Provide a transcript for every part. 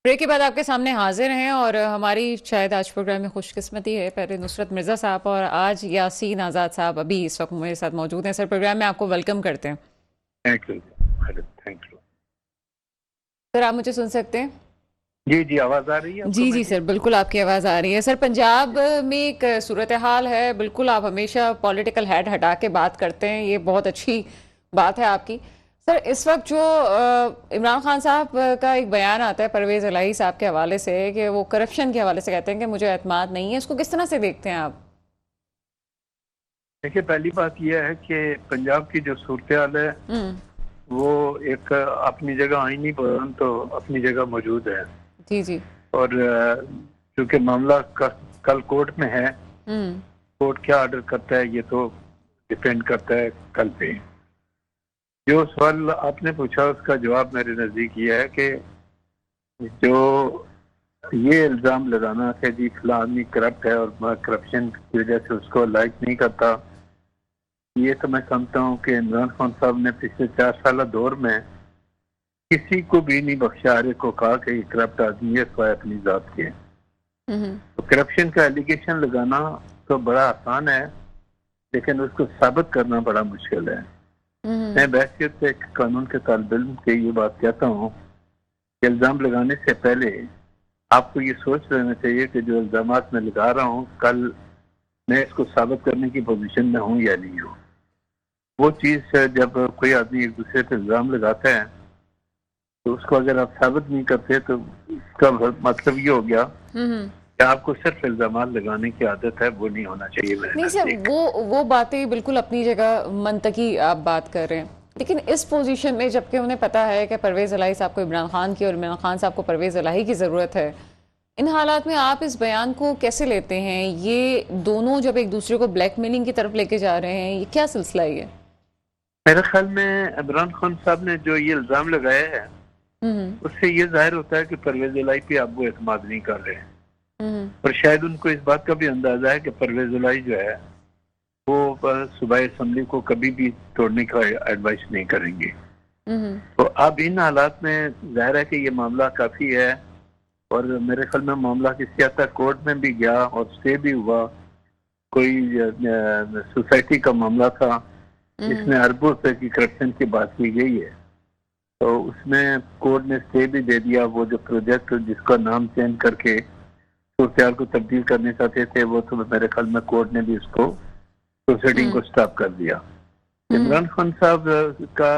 Break के बाद आपके सामने हाजिर हैं और हमारी शायद आज प्रोग्राम में खुशकिस्मती है। पहले नुसरत मिर्ज़ा साहब और आज यासीन आज़ाद साहब अभी इस वक्त मेरे साथ मौजूद हैं। सर, प्रोग्राम में आपको वेलकम करते हैं। Thank you. Thank you. Sir, आप मुझे सुन सकते हैं? जी जी, आवाज आ रही है आपको जी जी मेरी? सर, बिल्कुल आपकी आवाज़ आ रही है। सर, पंजाब में एक सूरत हाल है। बिल्कुल आप हमेशा पॉलिटिकल हैड हटा के बात करते हैं, ये बहुत अच्छी बात है आपकी। सर, इस वक्त जो इमरान खान साहब का एक बयान आता है परवेज़ इलाही साहब के हवाले से कि वो करप्शन के हवाले से कहते हैं कि मुझे एतमाद नहीं है, इसको किस तरह से देखते हैं आप? देखिए, पहली बात यह है कि पंजाब की जो सूरत हाल है हम्म। वो एक अपनी जगह आईनी बयान तो अपनी जगह मौजूद है। जी जी। और चूंकि मामला कल कोर्ट में है, हम्म। कोर्ट क्या ऑर्डर करता है ये तो डिपेंड करता है कल पे। जो सवाल आपने पूछा उसका जवाब मेरे नजदीक ये है कि जो ये इल्जाम लगाना कि जी फला आदमी करप्ट है और मैं करप्शन की वजह से उसको लाइक नहीं करता, ये तो मैं समझता हूँ कि इमरान खान साहब ने पिछले 4 साल दौर में किसी को भी नहीं बख्शा, हर एक को कहा कि ये करप्ट आदमी है स्वाय अपनी जात के। हम्म। तो करप्शन का एलिगेशन लगाना तो बड़ा आसान है, लेकिन उसको साबित करना बड़ा मुश्किल है। हम्म। मैं बहसियत से एक कानून के तालिब इल्म के ये बात कहता हूँ कि इल्जाम लगाने से पहले आपको ये सोच लेना चाहिए कि जो इल्जाम मैं लगा रहा हूँ कल मैं इसको साबित करने की पोजीशन में हूँ या नहीं हूँ। वो चीज जब कोई आदमी एक दूसरे पे इल्जाम लगाता है तो उसको अगर आप साबित नहीं करते तो इसका मतलब ये हो गया हम्म। कि आपको सिर्फ इल्जाम लगाने की आदत है, वो नहीं होना चाहिए मेरे नहीं सर, नजदीक। वो बातें बिल्कुल अपनी जगह मंतकी आप बात कर रहे हैं, लेकिन इस पोजीशन में जबकि उन्हें पता है कि परवेज़ इलाही साहब को इमरान खान की और इमरान खान साहब को परवेज़ इलाही की ज़रूरत है, इन हालात में आप इस बयान को कैसे लेते हैं? ये दोनों जब एक दूसरे को ब्लैकमेलिंग की तरफ लेके जा रहे हैं, ये क्या सिलसिला है ये? मेरे ख्याल में इमरान खान साहब ने जो ये इल्जाम लगाया है हम्म। उससे ये जाहिर होता है कि परवेज इलाही पे आप वो एतमाद नहीं कर रहे हैं। हम्म। और शायद उनको इस बात का भी अंदाजा है कि परवेज इलाही जो है वो सूबाई असम्बली को कभी भी तोड़ने का एडवाइस नहीं करेंगे। हम्म। तो अब इन हालात में जाहिर है कि ये मामला काफी है, और मेरे ख्याल में मामला किसी हद तक कोर्ट में भी गया और स्टे भी हुआ। कोई सोसाइटी का मामला था, हम्म। इसमें अरबों रुपए की करप्शन की बात की गई है, तो उसमें कोर्ट ने स्टे भी दे दिया। वो जो प्रोजेक्ट जिसका नाम चेंज करके सूरत को तब्दील करने चाहते थे वो तो मेरे ख्याल में कोर्ट ने भी उसको प्रोसीडिंग को हम्म। स्टॉप कर दिया। हम्म। इमरान खान साहब का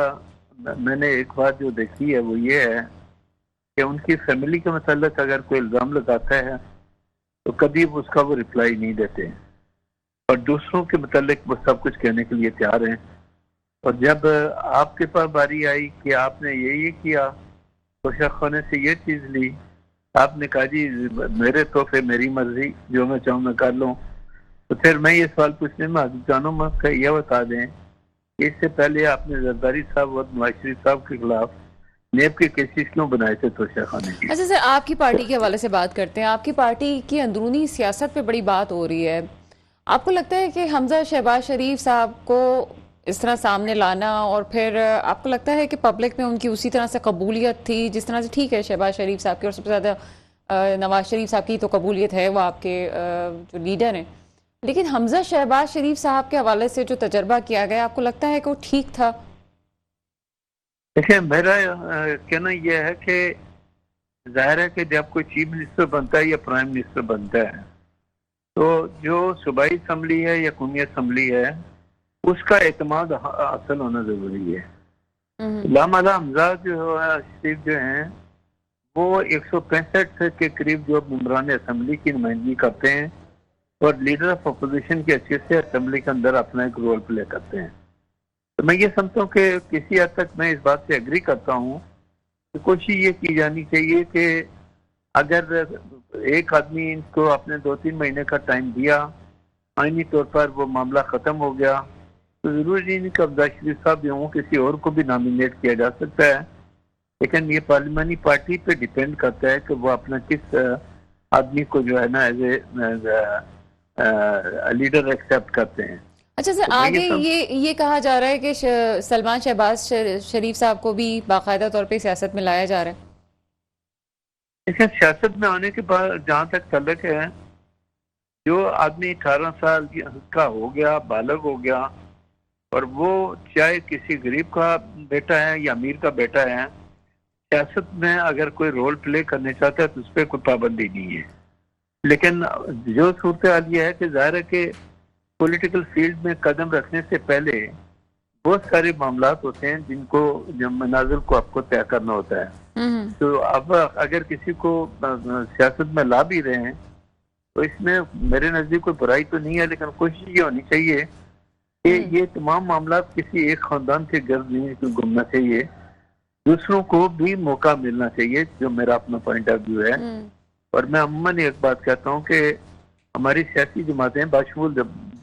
मैंने एक बात जो देखी है वो ये है कि उनकी फैमिली के मतलब अगर कोई इल्जाम लगाता है तो कभी वो उसका वो रिप्लाई नहीं देते, और दूसरों के मतलब वो सब कुछ कहने के लिए तैयार हैं। और जब आपके पास बारी आई कि आपने ये किया, तो खाने से ये चीज ली, आपने कहा जी मेरे तोहफे मेरी मर्जी, जो मैं चाहूँ मैं कर लूँ। तो फिर मैं ये सवाल पूछने में हाजिर जानूँ, मैं यह बता दें कि इससे पहले आपने जरदारी साहब और नवाज शरीफ साहब के खिलाफ नेब के केसेस क्यों बनाए थे तोशा खाने की? अच्छा सर, आपकी पार्टी के हवाले से बात करते हैं। आपकी पार्टी की अंदरूनी सियासत पे बड़ी बात हो रही है। आपको लगता है कि हमजा शहबाज शरीफ साहब को इस तरह सामने लाना, और फिर आपको लगता है कि पब्लिक में उनकी उसी तरह से कबूलियत थी जिस तरह से, ठीक है शहबाज शरीफ साहब की और सबसे ज़्यादा नवाज शरीफ साहब की तो कबूलियत है, वो आपके जो लीडर हैं, लेकिन हमजा शहबाज शरीफ साहब के हवाले से जो तजर्बा किया गया, आपको लगता है कि वो ठीक था? देखिए, मेरा कहना यह है कि जाहिर है कि जब कोई चीफ मिनिस्टर बनता है या प्राइम मिनिस्टर बनता है तो जो सूबाई असम्बली है या कौमी असम्बली है उसका एतमाद हासिल होना जरूरी है। हम्म। लामाला हमजा जो है शरीफ जो हैं वो 165 के करीब जो मेंबरान असम्बली की नुमाइंदगी करते हैं और लीडर ऑफ अपोजिशन की हैसियत से असम्बली के अंदर अपना एक रोल प्ले करते हैं। तो मैं ये समझता हूँ कि किसी हद तक मैं इस बात से एग्री करता हूँ कि कोशिश ये की जानी चाहिए कि अगर एक आदमी को आपने 2-3 महीने का टाइम दिया, आईनी तौर पर वो मामला खत्म हो गया, तो जरूरी नहीं कि अब्दा शरीफ साहब भी हों, किसी और को भी नॉमिनेट किया जा सकता है। लेकिन ये पार्लियामानी पार्टी पे डिपेंड करता है कि वो अपना किस आदमी को जो है ना एज ए लीडर एक्सेप्ट करते हैं। अच्छा सर, तो मैं ये आगे सब ये कहा जा रहा है कि सलमान शहबाज शरीफ साहब को भी बाकायदा तौर पे सियासत में लाया जा रहा है। लेकिन सियासत में आने के बाद जहाँ तक तल्लक है, जो आदमी 18 साल का हो गया, बालग हो गया, और वो चाहे किसी गरीब का बेटा है या अमीर का बेटा है, सियासत में अगर कोई रोल प्ले करने चाहता है तो उस पर कोई पाबंदी नहीं है। लेकिन जो सूरत हाल ये है कि जाहिर है कि पॉलिटिकल फील्ड में कदम रखने से पहले बहुत सारे मामला होते हैं जिनको, जो मनाजिर को आपको तय करना होता है। तो अब अगर किसी को सियासत में ला भी रहे हैं तो इसमें मेरे नजदीक कोई बुराई तो नहीं है, लेकिन कोशिश ये होनी चाहिए कि ये तमाम मामला किसी एक खानदान के गर्द नहीं घूमना चाहिए, दूसरों को भी मौका मिलना चाहिए, जो मेरा अपना पॉइंट ऑफ व्यू है। और मैं अमूमन एक बात कहता हूँ कि हमारी सियासी जमातें, बाशमूल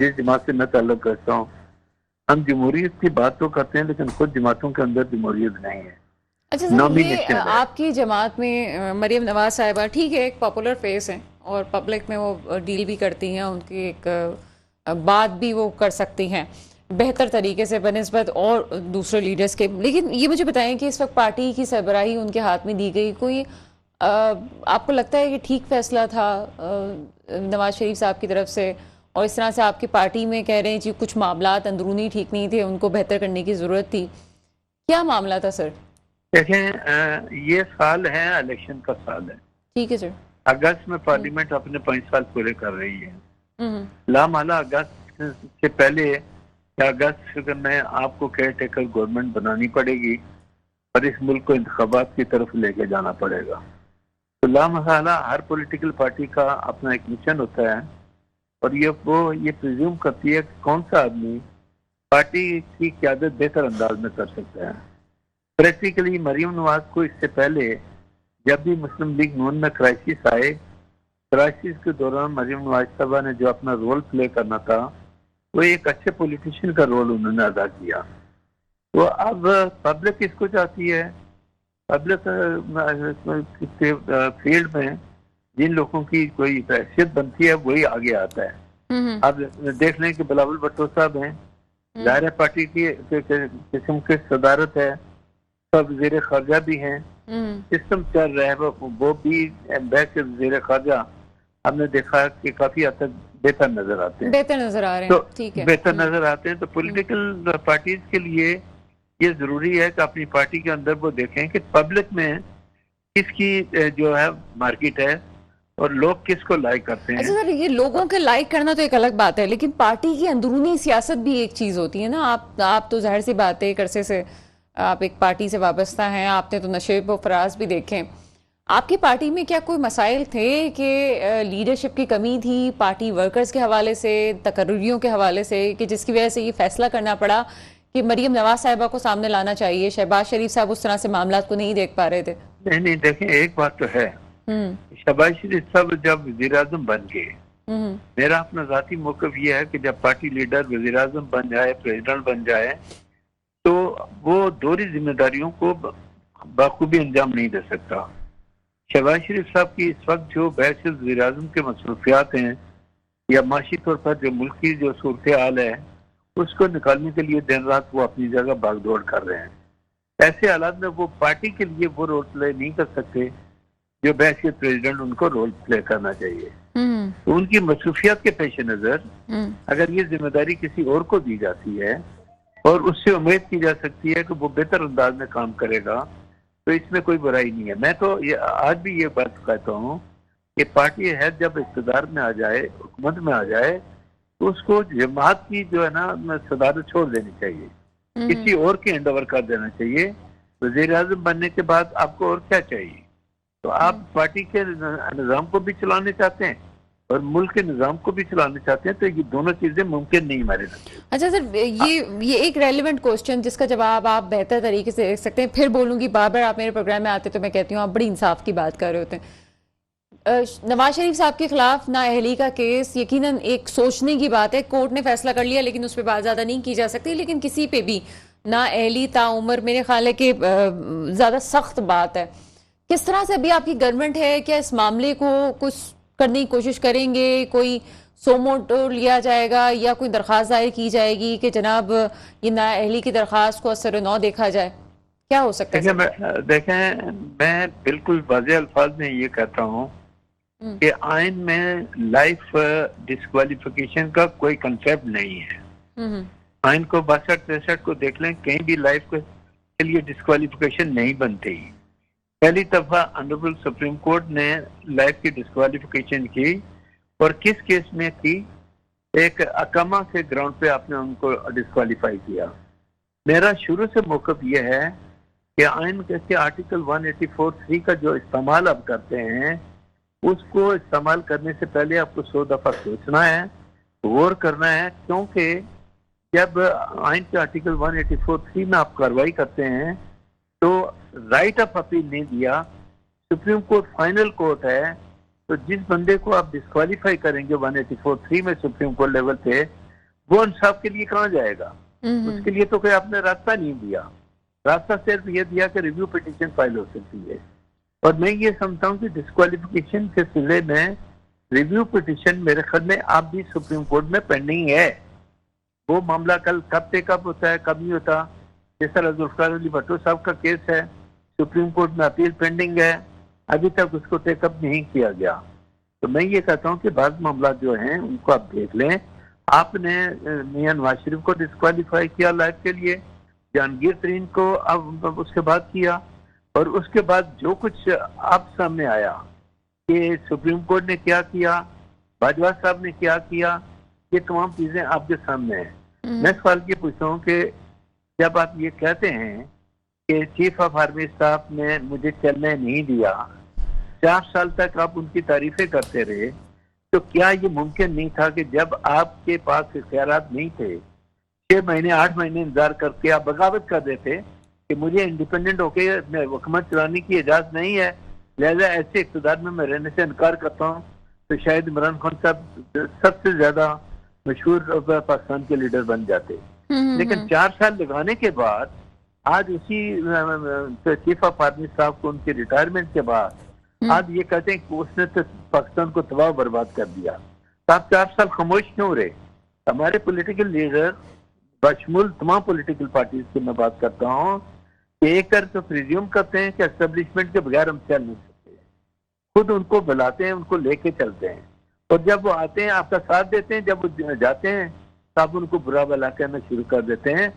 जिस जमात से मैं ताल्लुक रखता हूँ, हम जमहूरियत की बात तो करते हैं लेकिन खुद जमातों के अंदर जमहूरियत नहीं है। अच्छा सर, ये आपकी जमात में मरियम नवाज साहिबा ठीक है, एक पॉपुलर फेस है और पब्लिक में वो डील भी करती हैं, उनकी एक बात भी वो कर सकती हैं बेहतर तरीके से बनिस्बत और दूसरे लीडर्स के। लेकिन ये मुझे बताएं कि इस वक्त पार्टी की सरबराही उनके हाथ में दी गई, कोई आपको लगता है कि ठीक फैसला था नवाज शरीफ साहब की तरफ से? और इस तरह से आपकी पार्टी में कह रहे हैं कि कुछ मामलात अंदरूनी ठीक नहीं थे, उनको बेहतर करने की ज़रूरत थी, क्या मामला था सर? देखें, ये साल है, इलेक्शन का साल है, ठीक है सर। अगस्त में पार्लियामेंट अपने 5 साल पूरे कर रही है। लामाला अगस्त से पहले या अगस्त में आपको केयर टेकर गवर्नमेंट बनानी पड़ेगी और इस मुल्क को इंतखाबात की तरफ लेके जाना पड़ेगा। तो लामहला हर पॉलिटिकल पार्टी का अपना एक मिशन होता है और ये प्रिज्यूम करती है कि कौन सा आदमी पार्टी की क़यादत बेहतर अंदाज में कर सकता है। प्रैक्टिकली मरियम नवाज को इससे पहले जब भी मुस्लिम लीग नून में क्राइसिस आए, क्राइसिस के दौरान मरियम नवाज साहबा ने जो अपना रोल प्ले करना था वो एक अच्छे पॉलिटिशियन का रोल उन्होंने अदा किया। तो अब पब्लिक किसको चाहती है? पब्लिक फील्ड में जिन लोगों की कोई हैसियत बनती है वही आगे आता है। अब देख लें कि बिलावल भुट्टो साहब हैं, जाहिर पार्टी की किस्म की सदारत है, सब वज़ीर खारजा भी हैं, सिस्टम चल रहा है, वो भी वज़ीर खारजा हमने देखा कि काफी हद तक बेहतर नजर आते हैं, बेहतर नजर आ रहे हैं। तो ठीक है, बेहतर नजर आते हैं। तो पॉलिटिकल पार्टीज के लिए ये जरूरी है कि अपनी पार्टी के अंदर वो देखें कि पब्लिक में किसकी जो है मार्केट है और लोग किसको लाइक करते हैं। अच्छा सर, ये लोगों के लाइक करना तो एक अलग बात है, लेकिन पार्टी की अंदरूनी सियासत भी एक चीज होती है ना। आप तो जाहिर सी बात है करसे से आप एक पार्टी से वाबस्ता हैं, आपने तो नशेब व फराज भी देखे। आपकी पार्टी में क्या कोई मसाइल थे कि लीडरशिप की कमी थी पार्टी वर्कर्स के हवाले से, तकर्रियों के हवाले से, कि जिसकी वजह से ये फैसला करना पड़ा कि मरियम नवाज साहिबा को सामने लाना चाहिए? शहबाज शरीफ साहब उस तरह से मामला को नहीं देख पा रहे थे? नहीं, देखें, एक बात तो है, शहबाज शरीफ साहब जब वज़ीर आज़म बन गए, मेरा अपना जाती मौक़िफ़ ये है कि जब पार्टी लीडर वज़ीर आज़म बन जाए, प्रेसिडेंट बन जाए, तो वो दोहरी जिम्मेदारियों को बाखूबी अंजाम नहीं दे सकता। शहबाज शरीफ साहब की इस वक्त जो बहसियत वज़ीर आज़म के मसरूफियात हैं या माशी तौर पर जो मुल्क की जो सूरत हाल है उसको निकालने के लिए दिन रात वो अपनी जगह भागदौड़ कर रहे हैं। ऐसे हालात में वो पार्टी के लिए वो रोल प्ले नहीं कर सकते जो बहसियत प्रेसिडेंट उनको रोल प्ले करना चाहिए। तो उनकी मसरूफियात के पेश नज़र अगर ये जिम्मेदारी किसी और को दी जाती है और उससे उम्मीद की जा सकती है कि वो बेहतर अंदाज में काम करेगा, तो इसमें कोई बुराई नहीं है। मैं तो आज भी ये बात कहता हूँ कि पार्टी है जब इक़्तिदार में आ जाए, हुकूमत में आ जाए, तो उसको जमात की जो है ना सदारत छोड़ देनी चाहिए, किसी और के हैंड ओवर कर देना चाहिए। वज़ीर आज़म बनने के बाद आपको और क्या चाहिए? तो आप पार्टी के निज़ाम को भी चलाने चाहते हैं और मुल्क के निज़ाम को भी चलाना चाहते हैं, तो ये दोनों चीजें मुमकिन नहीं हमारे लिए। अच्छा सर, ये एक रेलिवेंट क्वेश्चन जिसका जवाब आप बेहतर तरीके से दे सकते हैं। फिर बोलूंगी, बार बार आप मेरे प्रोग्राम में आते तो मैं कहती हूँ आप बड़ी इंसाफ की बात कर रहे होते हैं। नवाज शरीफ साहब के खिलाफ नाअहली का केस यकीनन एक सोचने की बात है, कोर्ट ने फैसला कर लिया लेकिन उस पर बात ज्यादा नहीं की जा सकती। लेकिन किसी पे भी नाअहली ताउम्र मेरे ख्याल है कि ज्यादा सख्त बात है। किस तरह से अभी आपकी गवर्नमेंट है, क्या इस मामले को कुछ करने की कोशिश करेंगे? कोई सोमोटो लिया जाएगा या कोई दरख्वास्त दायर की जाएगी कि जनाब ये नाअहली की दरख्वास्त को असर नौ देखा जाए? क्या हो सकता है सर? मैं बिल्कुल वाज़ेह अल्फाज में ये कहता हूँ हम्म। कि आइन में लाइफ डिस्क्वालिफिकेशन का कोई कंसेप्ट नहीं है। हम्म। आइन को 62-63 को देख लें, कहीं भी लाइफ के लिए डिस्क्वालिफिकेशन नहीं बनती। पहली दफा ऑनरेबल सुप्रीम कोर्ट ने लाइफ की डिस्क्वालिफिकेशन की, और किस केस में की? एक अकामा के ग्राउंड पे आपने उनको डिस्क्वालीफाई किया। मेरा शुरू से मौक़िफ़ यह है कि आइन के आर्टिकल 184(3) का जो इस्तेमाल आप करते हैं, उसको इस्तेमाल करने से पहले आपको 100 दफा सोचना है, गौर करना है, क्योंकि जब आइन के आर्टिकल 184(3) में आप कार्रवाई करते हैं तो राइट ऑफ अपील नहीं दिया। सुप्रीम कोर्ट फाइनल कोर्ट है, तो जिस बंदे को आप डिस्क्वालीफाई करेंगे 184(3) में सुप्रीम कोर्ट लेवल पे, वो इंसाफ के लिए कहाँ जाएगा? उसके लिए तो कोई आपने रास्ता नहीं दिया। रास्ता सिर्फ ये दिया कि रिव्यू पिटीशन फाइल हो सकती है। और मैं ये समझता हूँ कि डिस्क्वालिफिकेशन के सिलसिले में रिव्यू पिटीशन मेरे ख्याल में आप भी सुप्रीम कोर्ट में पेंडिंग है। वो मामला कल कब टेकअप होता है, कब नहीं होता। जैसा जुल्फिकार अली भट्टो साहब का केस है, सुप्रीम कोर्ट में अपील पेंडिंग है, अभी तक उसको टेकअप नहीं किया गया। तो मैं ये कहता हूँ कि बाद मामला जो हैं उनको आप देख लें। आपने मियां नवाज शरीफ को डिस्क्वालीफाई किया लाइफ के लिए, जहांगीर तरीन को अब उसके बाद किया, और उसके बाद जो कुछ आप सामने आया कि सुप्रीम कोर्ट ने क्या किया, बाजवा साहब ने क्या किया, ये तमाम चीजें आपके सामने हैं। मैं सवाल ये पूछता हूँ कि जब आप ये कहते हैं कि चीफ ऑफ आर्मी स्टाफ ने मुझे चलने नहीं दिया, 4 साल तक आप उनकी तारीफें करते रहे, तो क्या ये मुमकिन नहीं था कि जब आपके पास इख्तियारात नहीं थे, 6 महीने 8 महीने इंतजार करके आप बगावत कर देते कि मुझे इंडिपेंडेंट होकर हुकूमत चलाने की इजाजत नहीं है, लिहाजा ऐसे इक़्तिदार में मैं रहने से इनकार करता हूँ, तो शायद इमरान खान साहब सबसे ज्यादा मशहूर पाकिस्तान के लीडर बन जाते। लेकिन 4 साल लगाने के बाद आज उसी चीफ ऑफ आर्मी साहब को उनके रिटायरमेंट के बाद आज ये कहते हैं कि उसने तो पाकिस्तान को तबाह बर्बाद कर दिया। तो आप 4 साल खामोश क्यों रहे? हमारे पॉलिटिकल लीडर बशमूल तमाम पॉलिटिकल पार्टीज की मैं बात करता हूँ कि एक तरह तो प्रिज्यूम करते हैं कि एस्टेब्लिशमेंट के बगैर हम चल नहीं सकते, खुद उनको बुलाते हैं, उनको लेके चलते हैं, और जब वो आते हैं आपका साथ देते हैं, जब वो जाते हैं तब उनको बुरा भला कहना शुरू कर देते हैं।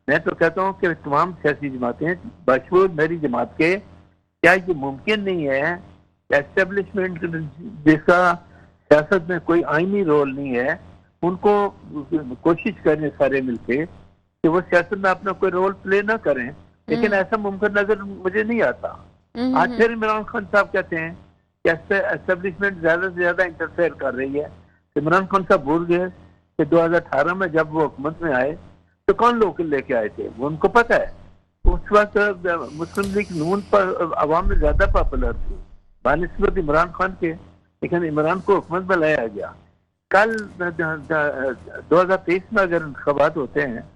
मैं तो कहता हूँ कि तमाम सियासी जमातें, बशमूल मेरी जमात के, क्या ये मुमकिन नहीं है एस्टेब्लिशमेंट जिसका सियासत में कोई आईनी रोल नहीं है, उनको कोशिश करें सारे मिलके कि वो सियासत में अपना कोई रोल प्ले ना करें, लेकिन ऐसा मुमकिन नजर मुझे नहीं आता। आज फिर इमरान खान साहब कहते हैं कि एस्टेब्लिशमेंट ज्यादा से ज्यादा इंटरफेयर कर रही है। इमरान खान साहब भूल गए कि 2018 में जब वो हुकूमत में आए तो कौन लोग लेके आए थे, वो उनको पता है। उस वक्त मुस्लिम लीग नून पर अवाम में ज्यादा पॉपुलर थी बानिस्बत इमरान खान के, लेकिन इमरान को हुकूमत में लाया गया। कल 2023 में अगर इंतखाबात होते हैं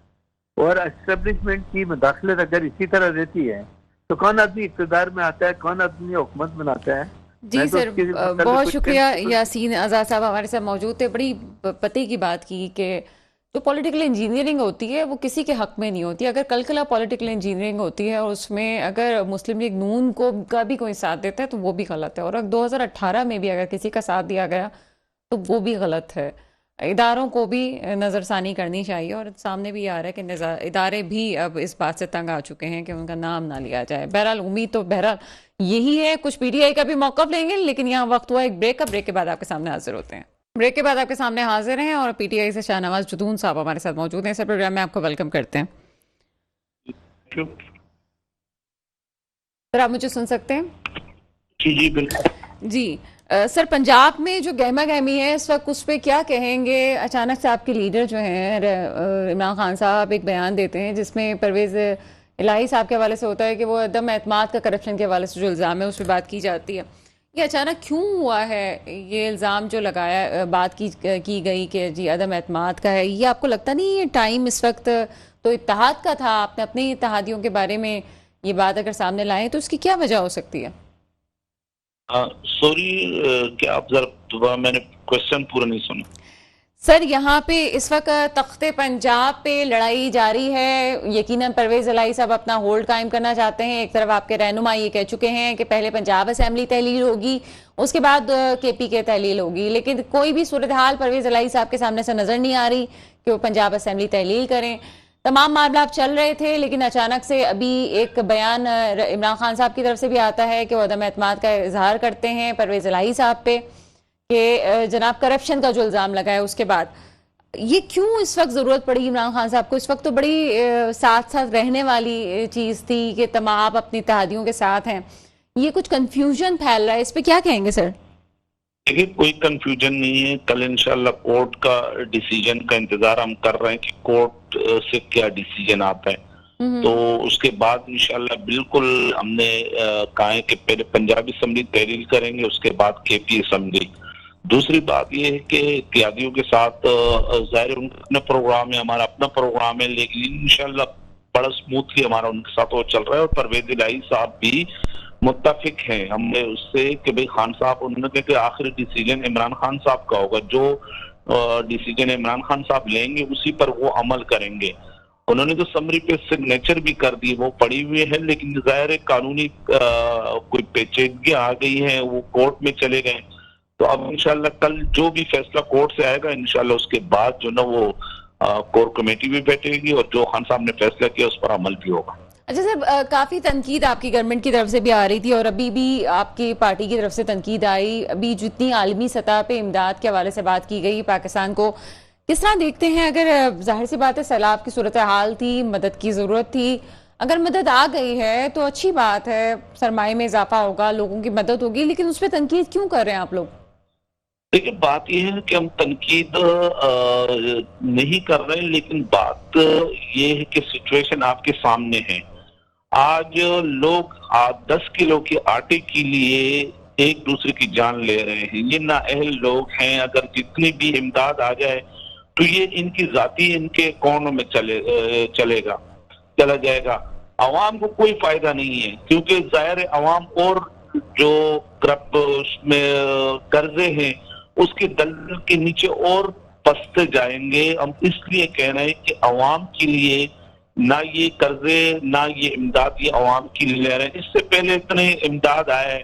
और एस्टेब्लिशमेंट की मुदाखलत अगर इसी तरह रहती है, तो कौन आदमी इक़्तिदार में आता है, कौन आदमी हुकूमत बनाता है? जी सर, बहुत शुक्रिया। यासीन आज़ाद साहब हमारे साथ मौजूद थे। बड़ी पते की बात की कि जो पॉलिटिकल इंजीनियरिंग होती है वो किसी के हक में नहीं होती। अगर कल कला पॉलिटिकल इंजीनियरिंग होती है और उसमें अगर मुस्लिम लीग नून को का भी कोई साथ देता है तो वो भी गलत है, और अगर 2018 में भी अगर किसी का साथ दिया गया तो वो भी गलत है। इदारों को भी नज़रसानी करनी चाहिए, और सामने भी आ रहा है कि इदारे भी अब इस बात से तंग आ चुके हैं कि उनका नाम ना लिया जाए। बहरहाल उम्मीद तो बहरहाल यही है। कुछ पीटीआई का भी मौक़िफ़ लेंगे, लेकिन यहाँ वक्त हुआ एक ब्रेक का। ब्रेक के बाद आपके सामने हाजिर होते हैं। ब्रेक के बाद आपके सामने हाजिर हैं, और पीटीआई से शाहनवाज जुदून साहब हमारे साथ मौजूद हैं। सर, प्रोग्राम में आपको वेलकम करते हैं। सर, आप मुझे सुन सकते हैं? जी जी बिल्कुल जी। सर, पंजाब में जो गहमा गहमी है इस वक्त, उस पर क्या कहेंगे? अचानक से आपके लीडर जो हैं इमरान खान साहब एक बयान देते हैं जिसमें परवेज़ इलाही साहब के हवाले से होता है कि वो अदम एतमाद का करप्शन के हवाले से जो इल्ज़ाम है उस पर बात की जाती है। ये अचानक क्यों हुआ है? ये इल्ज़ाम जो लगाया, बात की गई कि जी अदम एतमाद का है, ये आपको लगता नहीं ये टाइम इस वक्त तो इत्तेहाद का था? आपने अपने इत्तेहादियों के बारे में ये बात अगर सामने लाएं तो उसकी क्या वजह हो सकती है? सॉरी, क्या आप जरा दोबारा, मैंने क्वेश्चन पूरा नहीं सुना। सर यहाँ पे इस वक्त तख्ते पंजाब पे लड़ाई जारी है। यकीनन परवेज इलाही साहब अपना होल्ड कायम करना चाहते हैं। एक तरफ आपके रहनुमा ये कह चुके हैं कि पहले पंजाब असेंबली तहलील होगी, उसके बाद केपी के तहलील होगी, लेकिन कोई भी सूरत हाल परवेज इलाही साहब के सामने से नजर नहीं आ रही कि वो पंजाब असेंबली तहलील करें। तमाम मामला चल रहे थे, लेकिन अचानक से अभी एक बयान इमरान खान साहब की तरफ से भी आता है कि वो अदम एतमाद का इजहार करते हैं परवेज इलाही साहब पे कि जनाब करप्शन का जो इल्जाम लगा है। उसके बाद ये क्यों इस वक्त जरूरत पड़ी इमरान खान साहब को? इस वक्त तो बड़ी साथ साथ रहने वाली चीज थी कि तमाम आप अपनी इत्तेहादियों के साथ हैं। ये कुछ कंफ्यूजन फैल रहा है, इस पे क्या कहेंगे सर? देखिए, कोई कंफ्यूजन नहीं है। कल इंशाल्लाह कोर्ट का डिसीजन का इंतजार हम कर रहे हैं कि कोर्ट से क्या डिसीजन आता है। तो उसके बाद इंशाल्लाह बिल्कुल हमने कहा है कि पहले पंजाबी असेंबली तहरीर करेंगे, उसके बाद केपी असेंबली। दूसरी बात ये है कि इत्तेहादियों के साथ जाहिर उनका अपना प्रोग्राम है, हमारा अपना प्रोग्राम है, लेकिन इंशाल्लाह बड़ा स्मूथली हमारा उनके साथ वो चल रहा है। और परवेज इलाही साहब भी मुत्तफिक हैं हमने उससे कि भाई खान साहब, उन्होंने कहा कि आखिरी डिसीजन इमरान खान साहब का होगा, जो डिसीजन इमरान खान साहब लेंगे उसी पर वो अमल करेंगे। उन्होंने तो समरी पे सिग्नेचर भी कर दी, वो पड़ी हुई है, लेकिन जाहिर कानूनी कोई पेचीदगी आ गई है, वो कोर्ट में चले गए। तो अब इंशाल्लाह कल जो भी फैसला कोर्ट से आएगा, इंशाल्लाह उसके बाद जो ना वो कोर कमेटी भी बैठेगी और जो खान साहब ने फैसला किया उस पर अमल भी होगा। अच्छा सर, काफी तनकीद आपकी गवर्नमेंट की तरफ से भी आ रही थी और अभी भी आपकी पार्टी की तरफ से तनकीद आई। अभी जितनी आलमी सतह पे इमदाद के हवाले से बात की गई, पाकिस्तान को किस तरह देखते हैं? अगर जाहिर सी बात है सैलाब की सूरत हाल थी, मदद की जरूरत थी, अगर मदद आ गई है तो अच्छी बात है, सरमाए में इजाफा होगा, लोगों की मदद होगी, लेकिन उस पर तनकीद क्यों कर रहे हैं आप लोग? देखिए, बात यह है कि हम तनकीद नहीं कर रहे हैं, लेकिन बात ये है कि सिचुएशन आपके सामने है। आज लोग 10 किलो के आटे के लिए एक दूसरे की जान ले रहे हैं। ये नाअहल लोग हैं। अगर जितनी भी इमदाद आ जाए तो ये इनकी जाती इनके अकाउंट में चला जाएगा। आवाम को कोई फायदा नहीं है, क्योंकि जाहिर है आवाम और जो में कर्जे हैं उसके दलदल के नीचे और पसते जाएंगे। हम इसलिए कह रहे हैं कि आवाम के लिए ना ये कर्जे ना ये इमदाद ये आवाम के लिए ले रहे हैं। इससे पहले इतने इमदाद आए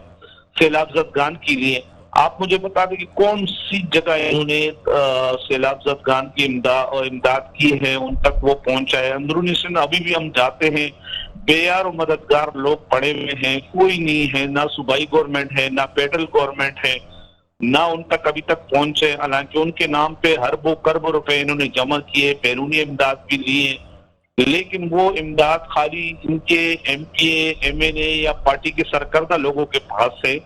सैलाब ज़दगान के लिए। आप मुझे बता दें कि कौन सी जगह इन्होंने सैलाब ज़दगान की इमदाद की है, उन तक वो पहुंचाए। अंदरूनी सिंध अभी भी हम जाते हैं, बेयार और मददगार लोग पड़े हुए हैं, कोई नहीं है, ना सूबाई गवर्नमेंट है ना फेडरल गवर्नमेंट है, ना उन तक अभी तक पहुंचे। हालांकि उनके नाम पे अरबों खरबों रुपए इन्होंने जमा किए, बैरूनी इमदाद भी लिए, लेकिन वो इमदाद खाली इनके एमपीए एमएनए या पार्टी के सरकर्दा लोगों के पास है।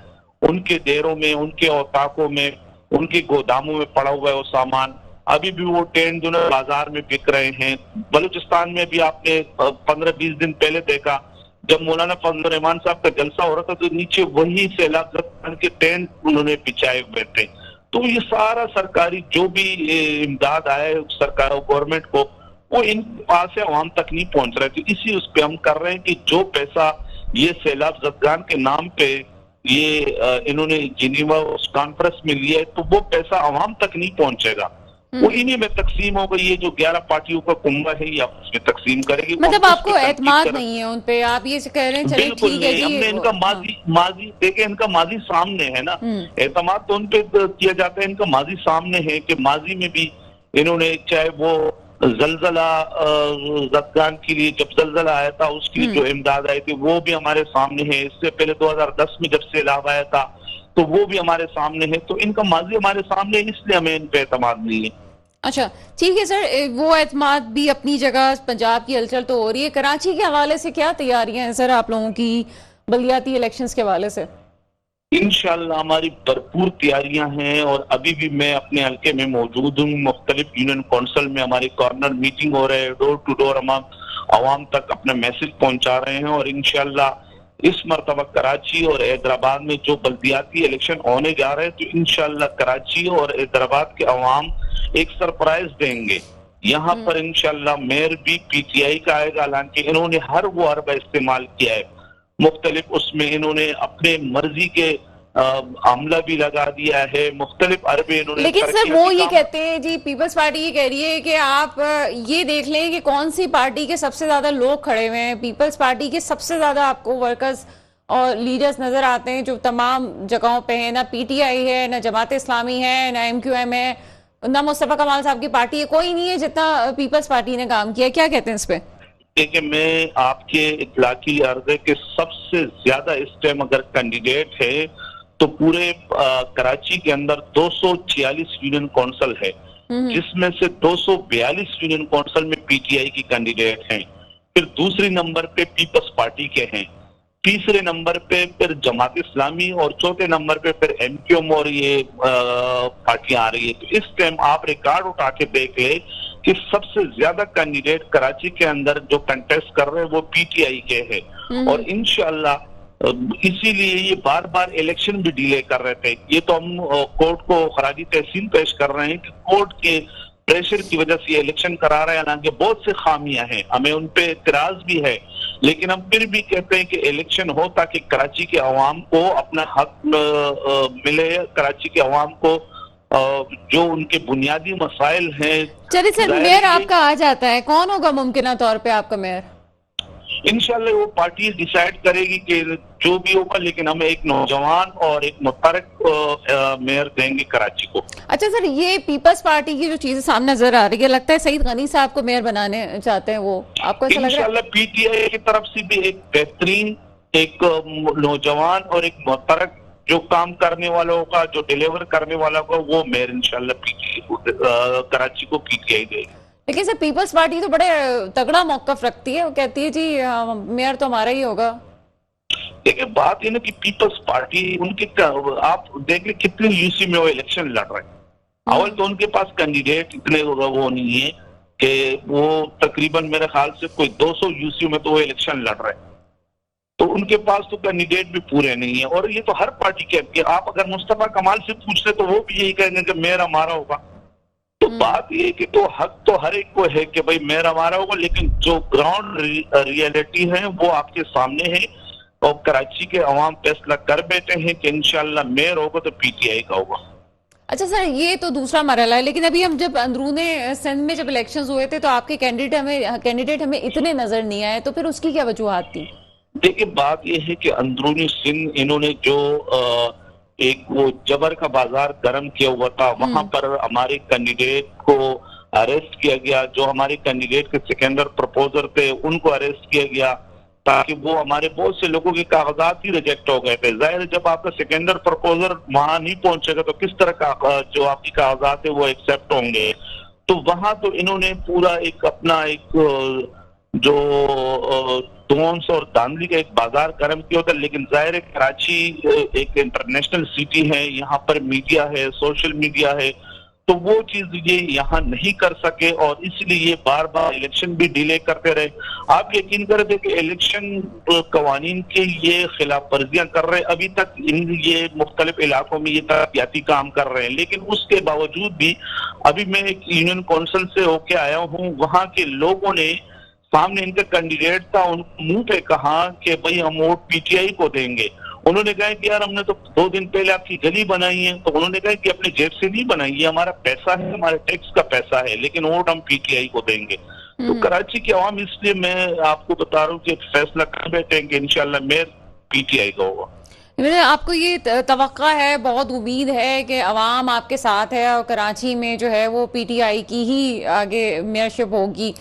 उनके डेरों में, उनके औताकों में, उनके गोदामों में पड़ा हुआ है वो सामान। अभी भी वो टेंट जो है बाजार में बिक रहे हैं। बलूचिस्तान में भी आपने 15-20 दिन पहले देखा, जब मौलाना फजल रहमान साहब का जलसा हो रहा था तो नीचे वही सैलाब ज़दगान के टेंट उन्होंने बिछाए हुए थे। तो ये सारा सरकारी जो भी इमदाद आए सरकार गवर्नमेंट को, वो इनके पास से आवाम तक नहीं पहुंच रहे थे। इसी उस पे हम कर रहे हैं कि जो पैसा ये सैलाब ज़दगान के नाम पे ये इन्होंने जिनीवा उस कॉन्फ्रेंस में लिया है, तो वो पैसा आवाम तक नहीं पहुंचेगा, वो इन्हीं में तकसीम होगा। ये जो 11 पार्टियों का कुंबा है या उसमें तकसीम करेगी। मतलब आपको एतमाद नहीं है उन पे? आप ये कह रहे हैं चलिए ठीक है जी, हमने इनका माजी देखे, इनका माजी सामने है ना। एतमाद तो उन पे किया जाता है, इनका माजी सामने है कि माजी में भी इन्होंने, चाहे वो जलजला ज़दगान के लिए जब जलजला आया था उसकी जो इमदाद आई थी वो भी हमारे सामने है। इससे पहले 2010 में जब सैलाब आया था तो वो भी हमारे सामने है। तो इनका माजी हमारे सामने है, इसलिए हमें इन पे एतमाद नहीं है। अच्छा ठीक है सर, वो एतमाद भी अपनी जगह। पंजाब की हलचल तो हो रही है, कराची के हवाले से क्या तैयारियां हैं सर आप लोगों की बलदियाती इलेक्शंस के हवाले से? इंशाल्लाह हमारी भरपूर तैयारियां हैं और अभी भी मैं अपने हल्के में मौजूद हूँ। मुख्तलिफ यूनियन काउंसिल में हमारी कॉर्नर मीटिंग हो रहे हैं, डोर टू डोर हम आवाम तक अपना मैसेज पहुंचा रहे हैं। और इंशाल्लाह इस मरतबा कराची और हैदराबाद में जो बल्दियाती इलेक्शन होने जा रहे हैं, तो इंशाल्लाह कराची और हैदराबाद के अवाम एक सरप्राइज देंगे। यहाँ पर इंशाल्लाह मेयर भी पीटीआई का आएगा। हालांकि इन्होंने हर वो हरबा इस्तेमाल किया है मुख्तलिफ, उसमें इन्होंने अपने मर्जी के अमला भी लगा दिया है, मुख्तलिफ अरबे इन्होंने। लेकिन सर वो ये कहते हैं जी, पीपल्स पार्टी ये कह रही है कि आप ये देख लें कि कौन सी पार्टी के सबसे ज्यादा लोग खड़े हुए हैं। पीपल्स पार्टी के सबसे ज्यादा आपको वर्कर्स और लीडर्स नजर आते हैं जो तमाम जगहों पे हैं। ना पीटीआई है, ना जमात इस्लामी है, ना एमक्यूएम है, ना मुस्तफा कमाल साहब की पार्टी है, कोई नहीं है जितना पीपल्स पार्टी ने काम किया। क्या कहते हैं इस पे? देखिए, मैं आपके इत्तला की अर्ज है कि सबसे ज्यादा इस टाइम अगर कैंडिडेट है तो पूरे कराची के अंदर 246 यूनियन काउंसिल है, जिसमें से 242 यूनियन काउंसिल में पीटीआई की कैंडिडेट हैं। फिर दूसरे नंबर पे पीपल्स पार्टी के हैं, तीसरे नंबर पे फिर जमात इस्लामी और चौथे नंबर पे फिर एमक्यूएम और ये पार्टियां आ रही है। तो इस टाइम आप रिकॉर्ड उठा के देख ले कि सबसे ज्यादा कैंडिडेट कराची के अंदर जो कंटेस्ट कर रहे हैं वो पीटीआई के हैं। और इंशाअल्लाह इसीलिए ये बार बार इलेक्शन भी डिले कर रहे थे। ये तो हम कोर्ट को खराजी तहसीन पेश कर रहे हैं कि कोर्ट के प्रेशर की वजह से ये इलेक्शन करा रहे हैं। हालांकि बहुत से खामियां हैं, हमें उन पे इतराज भी है, लेकिन हम फिर भी कहते हैं कि इलेक्शन हो ताकि कराची के अवाम को अपना हक मिले, कराची के अवाम को जो उनके बुनियादी मसाइल हैं। चलिए सर, मेयर आपका आ जाता है, कौन होगा मुमकिन तौर पे आपका मेयर? इंशाल्लाह वो पार्टी डिसाइड करेगी कि जो भी होगा, लेकिन हमें एक नौजवान और एक मुतहरक मेयर देंगे कराची को। अच्छा सर, ये पीपल्स पार्टी की जो चीजें सामने नजर आ रही है, लगता है सईद गनी साहब को मेयर बनाने चाहते हैं वो, आपको ऐसा लग रहा है? इंशाल्लाह पीटीआई की तरफ से भी एक बेहतरीन, एक नौजवान और एक मुतहरक जो काम करने वाला होगा, जो डिलीवर करने वाला होगा, वो मेयर इंशाल्लाह पीटीआई कराची को पीटीआई देगी। लेकिन सर पीपल्स पार्टी तो बड़े तगड़ा मौकफ रखती है, वो कहती है जी मेयर तो हमारा ही होगा। देखिए, बात ये ना कि पीपल्स पार्टी उनके आप देख ले कितने यूसी में वो इलेक्शन लड़ रहे हैं। अवल तो उनके पास कैंडिडेट इतने वो नहीं है कि वो तकरीबन मेरे ख्याल से कोई 200 यूसी में तो वो इलेक्शन लड़ रहे हैं, तो उनके पास तो कैंडिडेट भी पूरे नहीं है। और ये तो हर पार्टी कहती है, आप अगर मुस्तफा कमाल से पूछते तो वो भी यही कहेंगे कि मेयर हमारा होगा। तो बात ये कि तो हक तो हर एक को है कि भाई मेयर हमारा होगा, लेकिन जो ग्राउंड रियलिटी है वो आपके सामने है और कराची के अवाम फैसला कर बैठे हैं कि इंशाल्लाह मेयर होगा तो पीटीआई का होगा। अच्छा सर, ये तो दूसरा मरहला है, लेकिन अभी हम जब अंदरूने सिंध में जब इलेक्शंस हुए थे तो आपके कैंडिडेट हमें इतने नजर नहीं आए, तो फिर उसकी क्या वजूहात थी? देखिए, बात यह है कि अंदरूनी सिंध इन्होंने जो एक वो जबर का बाजार गर्म किया हुआ था, वहां पर हमारे कैंडिडेट को अरेस्ट किया गया। जो हमारे कैंडिडेट के सिकंदर प्रपोजर थे उनको अरेस्ट किया गया, ताकि वो हमारे बहुत से लोगों के कागजात ही रिजेक्ट हो गए थे। जाहिर है जब आपका सिकंदर प्रपोजर वहां नहीं पहुंचेगा तो किस तरह का जो आपकी कागजात है वो एक्सेप्ट होंगे। तो वहां तो इन्होंने पूरा एक अपना एक जो दोन्स और धांधली का एक बाजार गर्म किया होता है। लेकिन जाहिर है कराची एक इंटरनेशनल सिटी है, यहाँ पर मीडिया है, सोशल मीडिया है, तो वो चीज ये यहाँ नहीं कर सके और इसलिए ये बार बार इलेक्शन भी डिले करते रहे। आप यकीन कर दे कि इलेक्शन कवानीन के ये खिलाफ वर्जियां कर रहे हैं, अभी तक ये मुख्तलिफ इलाकों में ये तरक्याती काम कर रहे हैं, लेकिन उसके बावजूद भी अभी मैं एक यूनियन काउंसिल से होके आया हूँ, वहाँ के लोगों ने सामने इनका कैंडिडेट था, उन मुंह पे कहा कि भाई हम वोट पीटीआई को देंगे। उन्होंने कहा कि यार हमने तो 2 दिन पहले आपकी गली बनाई है, तो उन्होंने कहा कि अपने जेब से नहीं बनाई है, हमारा पैसा है, हमारे टैक्स का पैसा है, लेकिन वोट हम पीटीआई को देंगे। तो कराची के अवाम, इसलिए मैं आपको बता रहा हूँ कि फैसला कर बैठे हैं कि इंशाल्लाह मेयर पीटीआई का होगा। आपको ये तवक्का है, बहुत उम्मीद है कि अवाम आपके साथ है और कराची में जो है वो पीटीआई की ही आगे मेयरशिप होगी।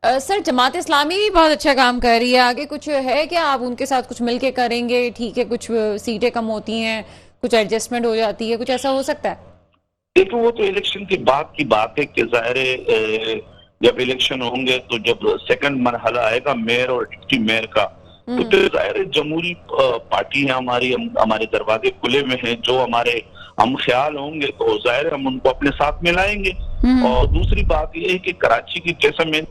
सर जमात इस्लामी भी बहुत अच्छा काम कर रही है, आगे कुछ है क्या आप उनके साथ कुछ मिलके करेंगे? ठीक है, कुछ सीटें कम होती हैं, कुछ एडजस्टमेंट हो जाती है, कुछ ऐसा हो सकता है? देखो, वो तो इलेक्शन के बाद की बात है कि जाहिर जब इलेक्शन होंगे तो जब सेकंड मरहला आएगा मेयर और डिप्टी मेयर का, तो फिर जाहिर जमहूरी पार्टी है हमारी, हमारे दरवाजे खुले में है, जो हमारे हम ख्याल होंगे तो जाहिर हम उनको अपने साथ में लाएंगे। और दूसरी बात यह है कि कराची की जैसा मैं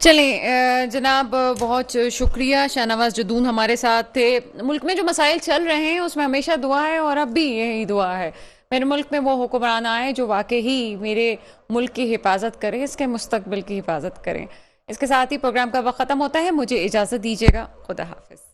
चलें जनाब, बहुत शुक्रिया। शाहनवाज जदून हमारे साथ थे। मुल्क में जो मसाइल चल रहे हैं उसमें हमेशा दुआ है और अब भी यही दुआ है, मेरे मुल्क में वो हुक्मरान आए जो वाकई ही मेरे मुल्क की हिफाजत करें, इसके मुस्तकबिल की हिफाजत करें। इसके साथ ही प्रोग्राम का वक्त ख़त्म होता है, मुझे इजाज़त दीजिएगा। खुदा हाफिज़।